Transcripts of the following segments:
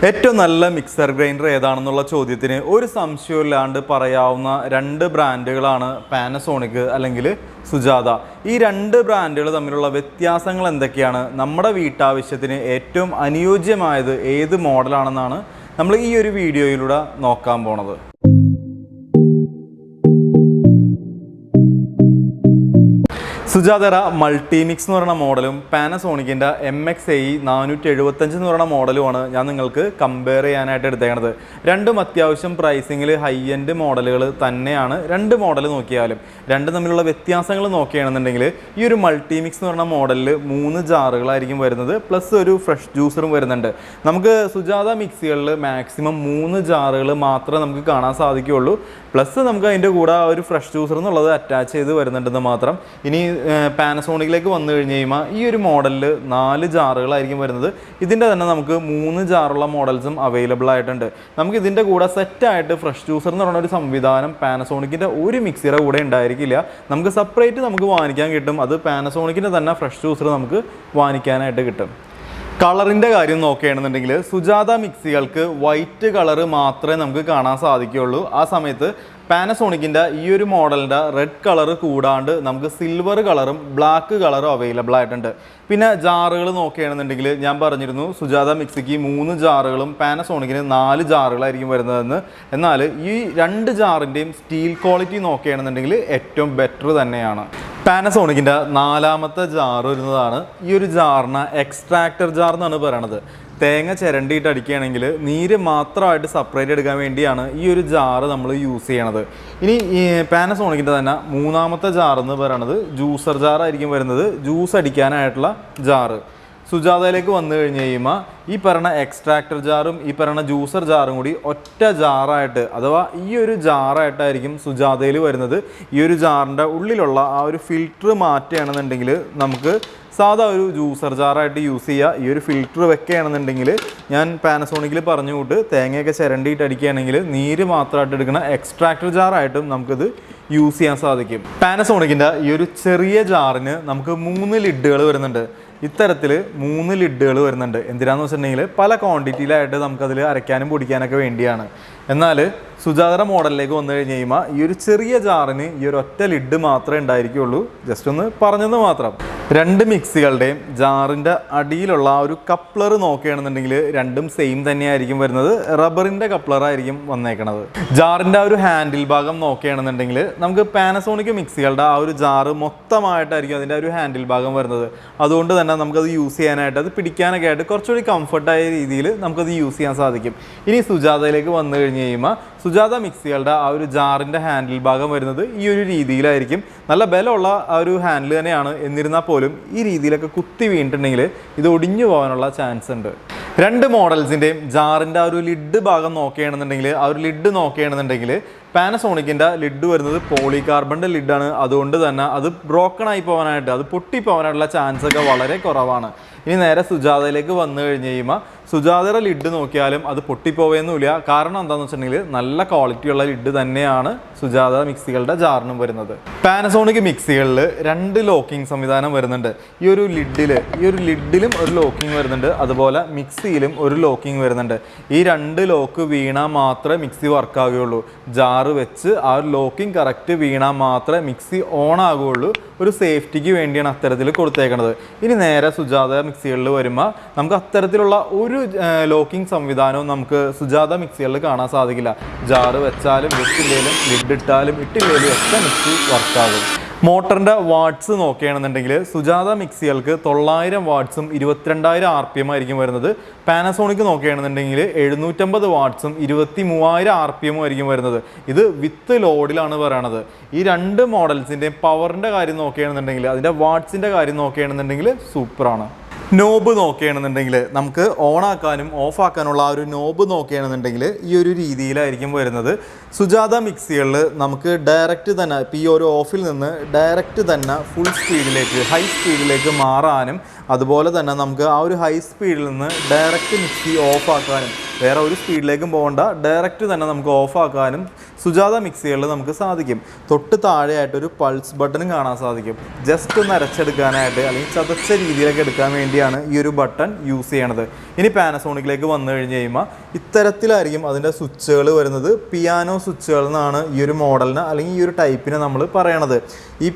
ഏറ്റവും നല്ല mixer grinder ഏതാണെന്നുള്ള ചോദ്യത്തിന് ഒരു സംശയമില്ലാണ്ട് പറയാവുന്ന രണ്ട് ബ്രാൻഡുകളാണ് പാനസോണിക് അല്ലെങ്കിൽ സുജാത. ഈ രണ്ട് ബ്രാൻഡുകൾ തമ്മിലുള്ള വ്യത്യാസങ്ങൾ എന്തൊക്കെയാണ്, നമ്മുടെ വീട്ടാവശ്യത്തിന് ഏറ്റവും അനുയോജ്യമായത് ഏത് മോഡലാണെന്നാണ് നമ്മൾ ഈ ഒരു വീഡിയോയിലൂടെ നോക്കാൻ പോണത്. സുജാതയുടെ മൾട്ടിമിക്സ് എന്ന് പറയുന്ന മോഡലും പാനസോണിക്കിൻ്റെ MX-AE 475 എന്ന് പറയുന്ന മോഡലുമാണ് ഞാൻ നിങ്ങൾക്ക് കമ്പയർ ചെയ്യാനായിട്ട് എടുത്തേക്കണത്. രണ്ടും അത്യാവശ്യം പ്രൈസിങ്ങിൽ ഹൈ എൻഡ് മോഡലുകൾ തന്നെയാണ്. രണ്ട് മോഡൽ നോക്കിയാലും രണ്ടും തമ്മിലുള്ള വ്യത്യാസങ്ങൾ നോക്കുകയാണെന്നുണ്ടെങ്കിൽ ഈ ഒരു മൾട്ടിമിക്സ് എന്ന് പറയുന്ന മോഡലിൽ 3 ജാറുകളായിരിക്കും വരുന്നത്, പ്ലസ് ഒരു ഫ്രഷ് ജ്യൂസറും വരുന്നുണ്ട്. നമുക്ക് സുജാത മിക്സികളിൽ മാക്സിമം 3 ജാറുകൾ മാത്രമേ നമുക്ക് കാണാൻ സാധിക്കുകയുള്ളൂ. പ്ലസ് നമുക്ക് അതിൻ്റെ കൂടെ ഒരു ഫ്രഷ് ജ്യൂസർ എന്നുള്ളത് അറ്റാച്ച് ചെയ്ത് വരുന്നുണ്ടെന്ന് മാത്രം. ഇനി പാനസോണിക്കിലേക്ക് വന്നു കഴിഞ്ഞ് കഴിയുമ്പോൾ ഈ ഒരു മോഡലിൽ 4 ജാറുകളായിരിക്കും വരുന്നത്. ഇതിൻ്റെ തന്നെ നമുക്ക് 3 ജാറുള്ള മോഡൽസും അവൈലബിൾ ആയിട്ടുണ്ട്. നമുക്ക് ഇതിൻ്റെ കൂടെ സെറ്റായിട്ട് ഫ്രഷ് ജ്യൂസർ എന്ന് പറയുന്ന ഒരു സംവിധാനം പാനസോണിക്കിൻ്റെ ഒരു മിക്സിയുടെ കൂടെ ഉണ്ടായിരിക്കില്ല. നമുക്ക് സെപ്പറേറ്റ് നമുക്ക് വാങ്ങിക്കാൻ കിട്ടും. അത് പാനസോണിക്കിൻ്റെ തന്നെ ഫ്രഷ് ജ്യൂസർ നമുക്ക് വാങ്ങിക്കാനായിട്ട് കിട്ടും. കളറിൻ്റെ കാര്യം നോക്കുകയാണെന്നുണ്ടെങ്കിൽ സുജാത മിക്സികൾക്ക് വൈറ്റ് കളറ് മാത്രമേ നമുക്ക് കാണാൻ സാധിക്കുകയുള്ളൂ. ആ സമയത്ത് പാനസോണിക്കിൻ്റെ ഈ ഒരു മോഡലിൻ്റെ റെഡ് കളറ് കൂടാണ്ട് നമുക്ക് സിൽവർ കളറും ബ്ലാക്ക് കളറും അവൈലബിൾ ആയിട്ടുണ്ട്. പിന്നെ ജാറുകൾ നോക്കുകയാണെന്നുണ്ടെങ്കിൽ ഞാൻ പറഞ്ഞിരുന്നു സുജാത മിക്സിക്ക് 3 ജാറുകളും പാനസോണിക്കിന് 4 ജാറുകളായിരിക്കും വരുന്നതെന്ന്. എന്നാൽ ഈ 2 ജാറിൻ്റെയും സ്റ്റീൽ ക്വാളിറ്റി നോക്കുകയാണെന്നുണ്ടെങ്കിൽ ഏറ്റവും ബെറ്റർ തന്നെയാണ്. പാനസോണിക്കിൻ്റെ 4ാമത്തെ ജാർ വരുന്നതാണ്. ഈ ഒരു ജാറിന് എക്സ്ട്രാക്ടർ ജാർ എന്നാണ് പറയണത്. തേങ്ങ ചിരണ്ടിയിട്ട് അടിക്കുകയാണെങ്കിൽ നീര് മാത്രമായിട്ട് സെപ്പറേറ്റ് എടുക്കാൻ വേണ്ടിയാണ് ഈ ഒരു ജാറ് നമ്മൾ യൂസ് ചെയ്യണത്. ഇനി ഈ പാനസോണിക്കിൻ്റെ തന്നെ 3ാമത്തെ ജാർ എന്ന് പറയുന്നത് ജ്യൂസർ ജാറായിരിക്കും വരുന്നത്, ജ്യൂസ് അടിക്കാനായിട്ടുള്ള ജാറ്. സുജാതയിലേക്ക് വന്നു കഴിഞ്ഞ് കഴിയുമ്പോൾ ഈ പറയുന്ന എക്സ്ട്രാക്ടർ ജാറും ഈ പറയുന്ന ജ്യൂസർ ജാറും കൂടി ഒറ്റ ജാറായിട്ട്, അഥവാ ഈ ഒരു ജാറായിട്ടായിരിക്കും സുജാതയിൽ വരുന്നത്. ഈ ഒരു ജാറിൻ്റെ ഉള്ളിലുള്ള ആ ഒരു ഫിൽറ്റർ മാറ്റുകയാണെന്നുണ്ടെങ്കിൽ നമുക്ക് സാധാ ഒരു ജ്യൂസർ ജാറായിട്ട് യൂസ് ചെയ്യുക. ഈ ഒരു ഫിൽറ്റർ വെക്കുകയാണെന്നുണ്ടെങ്കിൽ ഞാൻ പാനസോണിക്കിൽ പറഞ്ഞു കൂട്ട് തേങ്ങയൊക്കെ ചിരണ്ടിയിട്ട് അടിക്കുകയാണെങ്കിൽ നീര് മാത്രമായിട്ട് എടുക്കുന്ന എക്സ്ട്രാക്ടർ ജാറായിട്ടും നമുക്കിത് യൂസ് ചെയ്യാൻ സാധിക്കും. പാനസോണിക്കിൻ്റെ ഈ ഒരു ചെറിയ ജാറിന് നമുക്ക് 3 ലിഡുകൾ വരുന്നുണ്ട്. ഇത്തരത്തിൽ 3 ലിഡുകൾ വരുന്നുണ്ട്. എന്തിനാന്ന് വെച്ചിട്ടുണ്ടെങ്കിൽ പല ക്വാണ്ടിറ്റിയിലായിട്ട് നമുക്കതിൽ അരയ്ക്കാനും പൊടിക്കാനൊക്കെ വേണ്ടിയാണ്. എന്നാൽ സുജാത മോഡലിലേക്ക് വന്നു കഴിഞ്ഞ് കഴിയുമ്പോൾ ഈ ഒരു ചെറിയ ജാറിന് ഈ ഒരു ഒറ്റ ലിഡ് മാത്രമേ ഉണ്ടായിരിക്കുകയുള്ളൂ. ജസ്റ്റ് ഒന്ന് പറഞ്ഞത് മാത്രം. രണ്ട് മിക്സികളുടെയും ജാറിൻ്റെ അടിയിലുള്ള ആ ഒരു കപ്ലർ നോക്കുകയാണെന്നുണ്ടെങ്കിൽ രണ്ടും സെയിം തന്നെയായിരിക്കും വരുന്നത്. റബ്ബറിൻ്റെ കപ്ലറായിരിക്കും വന്നേക്കണത്. ജാറിൻ്റെ ആ ഒരു ഹാൻഡിൽ ഭാഗം നോക്കുകയാണെന്നുണ്ടെങ്കിൽ നമുക്ക് പാനസോണിക് മിക്സികളുടെ ആ ഒരു ജാറ് മൊത്തമായിട്ടായിരിക്കും അതിൻ്റെ ഒരു ഹാൻഡിൽ ഭാഗം വരുന്നത്. അതുകൊണ്ട് തന്നെ നമുക്കത് യൂസ് ചെയ്യാനായിട്ട്, അത് പിടിക്കാനൊക്കെ ആയിട്ട് കുറച്ചുകൂടി കംഫർട്ടായ രീതിയിൽ നമുക്കത് യൂസ് ചെയ്യാൻ സാധിക്കും. ഇനി സുജാതയിലേക്ക് വന്നു കഴിഞ്ഞ് കഴിയുമ്പോൾ സുജാത മിക്സികളുടെ ആ ഒരു ജാറിൻ്റെ ഹാൻഡിൽ ഭാഗം വരുന്നത് ഈ ഒരു രീതിയിലായിരിക്കും. നല്ല ബലമുള്ള ആ ഒരു ഹാൻഡിൽ തന്നെയാണ്. എന്നിരുന്നാൽ പോലും ഈ രീതിയിലൊക്കെ കുത്തി വീണിട്ടുണ്ടെങ്കിൽ ഇത് ഒടിഞ്ഞു പോകാനുള്ള ചാൻസ് ഉണ്ട്. രണ്ട് മോഡൽസിൻ്റെയും ജാറിൻ്റെ ആ ഒരു ലിഡ് ഭാഗം നോക്കുകയാണെന്നുണ്ടെങ്കിൽ പാനസോണിക്കിൻ്റെ ലിഡ് വരുന്നത് പോളികാർബണിൻ്റെ ലിഡാണ്. അതുകൊണ്ട് തന്നെ അത് ബ്രോക്കൺ ആയി പോകാനായിട്ട്, അത് പൊട്ടിപ്പോകാനായിട്ടുള്ള ചാൻസ് ഒക്കെ വളരെ കുറവാണ്. ഇനി നേരെ സുജാതയിലേക്ക് വന്നു കഴിഞ്ഞ് കഴിയുമ്പോൾ സുജാതയുടെ ലിഡ് നോക്കിയാലും അത് പൊട്ടിപ്പോവുകയൊന്നുമില്ല. കാരണം എന്താണെന്ന് വെച്ചിട്ടുണ്ടെങ്കിൽ നല്ല ക്വാളിറ്റിയുള്ള ലിഡ് തന്നെയാണ് സുജാത മിക്സികളുടെ ജാറിനും വരുന്നത്. പാനസോണിക് മിക്സികളിൽ 2 ലോക്കിംഗ് സംവിധാനം വരുന്നുണ്ട്. ഈ ഒരു ലിഡിലും ഒരു ലോക്കിംഗ് വരുന്നുണ്ട്, അതുപോലെ മിക്സിയിലും ഒരു ലോക്കിംഗ് വരുന്നുണ്ട്. ഈ 2 ലോക്ക് വീണാൽ മാത്രമേ മിക്സി വർക്കാകുകയുള്ളൂ. ജാറ് വെച്ച് ആ ഒരു ലോക്കിംഗ് കറക്റ്റ് വീണാൽ മാത്രമേ മിക്സി ഓൺ ആകുകയുള്ളൂ. ഒരു സേഫ്റ്റിക്ക് വേണ്ടിയാണ് അത്തരത്തിൽ കൊടുത്തേക്കുന്നത്. ഇനി നേരെ സുജാത മിക്സികളിൽ വരുമ്പോൾ നമുക്ക് അത്തരത്തിലുള്ള ഒരു ലോക്കിംഗ് സംവിധാനവും നമുക്ക് സുജാത മിക്സികളിൽ കാണാൻ സാധിക്കില്ല. ജാറ് വെച്ചാലും വെച്ചില്ലേലും ലിഡ് ഇട്ടാലും ഇട്ടില്ലേലും ഒക്കെ മിക്സി വർക്കാകും. മോട്ടറിൻ്റെ വാട്ട്സ് നോക്കുകയാണെന്നുണ്ടെങ്കിൽ സുജാത മിക്സികൾക്ക് 900 വാട്ട്സും 22,000 RPM ആയിരിക്കും വരുന്നത്. പാനസോണിക് നോക്കുകയാണെന്നുണ്ടെങ്കിൽ 750 വാട്ട്സും 23,000 RPM ആയിരിക്കും വരുന്നത്. ഇത് വിത്ത് ലോഡിലാണ് പറയണത്. ഈ 2 മോഡൽസിൻ്റെയും പവറിൻ്റെ കാര്യം നോക്കുകയാണെന്നുണ്ടെങ്കിൽ, അതിൻ്റെ വാട്ട്സിൻ്റെ കാര്യം നോക്കുകയാണെന്നുണ്ടെങ്കിൽ സൂപ്പറാണ്. നോബ് നോക്കുകയാണെന്നുണ്ടെങ്കിൽ നമുക്ക് ഓണാക്കാനും ഓഫാക്കാനുള്ള ആ ഒരു നോബ് നോക്കുകയാണെന്നുണ്ടെങ്കിൽ ഈ ഒരു രീതിയിലായിരിക്കും വരുന്നത്. സുജാത മിക്സികളിൽ നമുക്ക് ഡയറക്റ്റ് തന്നെ ഇപ്പോൾ ഈ ഒരു ഓഫിൽ നിന്ന് ഡയറക്റ്റ് തന്നെ ഫുൾ സ്പീഡിലേക്ക്, ഹൈ സ്പീഡിലേക്ക് മാറാനും, അതുപോലെ തന്നെ നമുക്ക് ആ ഒരു ഹൈ സ്പീഡിൽ നിന്ന് ഡയറക്റ്റ് മിക്സി ഓഫാക്കാനും, വേറെ ഒരു സ്പീഡിലേക്കും പോകേണ്ട, ഡയറക്റ്റ് തന്നെ നമുക്ക് ഓഫാക്കാനും സുജാത മിക്സികളിൽ നമുക്ക് സാധിക്കും. തൊട്ട് താഴെയായിട്ട് ഒരു പൾസ് ബട്ടണും കാണാൻ സാധിക്കും. ജസ്റ്റ് ഒന്ന് അരച്ചെടുക്കാനായിട്ട് അല്ലെങ്കിൽ ചതച്ച രീതിയിലൊക്കെ എടുക്കാൻ വേണ്ടിയാണ് ഈ ഒരു ബട്ടൺ യൂസ് ചെയ്യണത്. ഇനി പാനസോണിക്കിലേക്ക് വന്നു കഴിഞ്ഞ് കഴിയുമ്പോൾ ഇത്തരത്തിലായിരിക്കും അതിൻ്റെ സ്വിച്ചുകൾ വരുന്നത്. പിയാനോ സ്വിച്ചുകൾ എന്നാണ് ഈ ഒരു മോഡലിന് അല്ലെങ്കിൽ ഈ ഒരു ടൈപ്പിന് നമ്മൾ പറയണത്. ഈ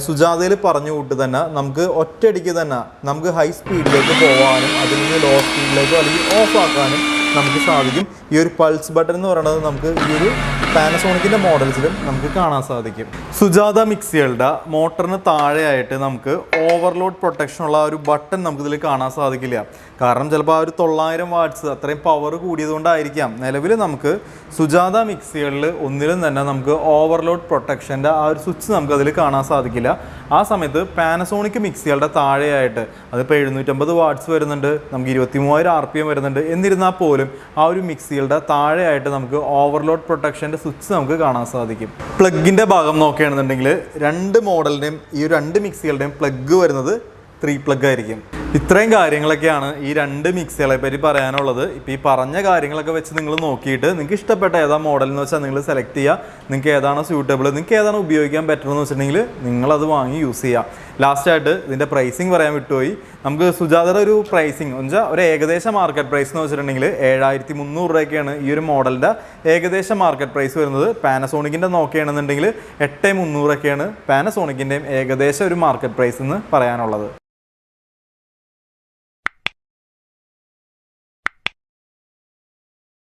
സുജാതയിൽ പറഞ്ഞു കൂട്ട് തന്നെ നമുക്ക് ഒറ്റയടിക്ക് തന്നെ നമുക്ക് ഹൈ സ്പീഡിലേക്ക് പോകാനും അതിൽ നിന്ന് ലോ സ്പീഡിലേക്കോ അല്ലെങ്കിൽ ഓഫ് ആക്കാനും നമുക്ക് സാധിക്കും. ഈ ഒരു പൾസ് ബട്ടൺ എന്ന് പറയുന്നത് നമുക്ക് ഈ ഒരു പാനസോണിക്കിൻ്റെ മോഡൽസിലും നമുക്ക് കാണാൻ സാധിക്കും. സുജാത മിക്സികളുടെ മോട്ടറിന് താഴെയായിട്ട് നമുക്ക് ഓവർലോഡ് പ്രൊട്ടക്ഷൻ ഉള്ള ഒരു ബട്ടൺ നമുക്കിതിൽ കാണാൻ സാധിക്കില്ല. കാരണം ചിലപ്പോൾ ആ ഒരു 900 വാട്ട്സ് അത്രയും പവർ കൂടിയതുകൊണ്ടായിരിക്കാം നിലവിൽ നമുക്ക് സുജാത മിക്സികളിൽ ഒന്നിലും തന്നെ നമുക്ക് ഓവർലോഡ് പ്രൊട്ടക്ഷൻ്റെ ആ ഒരു സ്വിച്ച് നമുക്കതിൽ കാണാൻ സാധിക്കില്ല. ആ സമയത്ത് പാനസോണിക് മിക്സികളുടെ താഴെയായിട്ട് അതിപ്പോൾ 750 വാട്ട്സ് വരുന്നുണ്ട്, നമുക്ക് 23,000 RPM വരുന്നുണ്ട്. എന്നിരുന്നാൽ പോലും ആ ഒരു മിക്സികളുടെ താഴെയായിട്ട് നമുക്ക് ഓവർലോഡ് പ്രൊട്ടക്ഷൻ്റെ സ്വിച്ച് നമുക്ക് കാണാൻ സാധിക്കും. പ്ലഗിൻ്റെ ഭാഗം നോക്കുകയാണെന്നുണ്ടെങ്കിൽ രണ്ട് മോഡലിൻ്റെയും ഈ 2 മിക്സികളുടെയും പ്ലഗ് വരുന്നത് 3 പ്ലഗ് ആയിരിക്കും. ഇത്രയും കാര്യങ്ങളൊക്കെയാണ് ഈ 2 മിക്സികളെ പറ്റി പറയാനുള്ളത്. ഇപ്പോൾ ഈ പറഞ്ഞ കാര്യങ്ങളൊക്കെ വെച്ച് നിങ്ങൾ നോക്കിയിട്ട് നിങ്ങൾക്ക് ഇഷ്ടപ്പെട്ട ഏതാ മോഡൽ എന്ന് വെച്ചാൽ നിങ്ങൾ സെലക്ട് ചെയ്യുക. നിങ്ങൾക്ക് ഏതാണോ സ്യൂട്ടബിൾ, നിങ്ങൾക്ക് ഏതാണോ ഉപയോഗിക്കാൻ പറ്റുന്നതെന്ന് വെച്ചിട്ടുണ്ടെങ്കിൽ നിങ്ങളത് വാങ്ങി യൂസ് ചെയ്യുക. ലാസ്റ്റായിട്ട് ഇതിൻ്റെ പ്രൈസിങ് പറയാൻ വിട്ടുപോയി. നമുക്ക് സുജാതയുടെ ഒരു പ്രൈസിങ് എന്ന് വെച്ചാൽ ഒരു ഏകദേശം മാർക്കറ്റ് പ്രൈസ് എന്ന് വെച്ചിട്ടുണ്ടെങ്കിൽ 7,300 രൂപയ്ക്കാണ് ഈ ഒരു മോഡലിൻ്റെ ഏകദേശം മാർക്കറ്റ് പ്രൈസ് വരുന്നത്. പാനസോണിക്കിൻ്റെ നോക്കുകയാണെന്നുണ്ടെങ്കിൽ 8,300 ഒക്കെയാണ് പാനസോണിക്കിൻ്റെയും ഏകദേശം ഒരു മാർക്കറ്റ് പ്രൈസ് എന്ന് പറയാനുള്ളത്.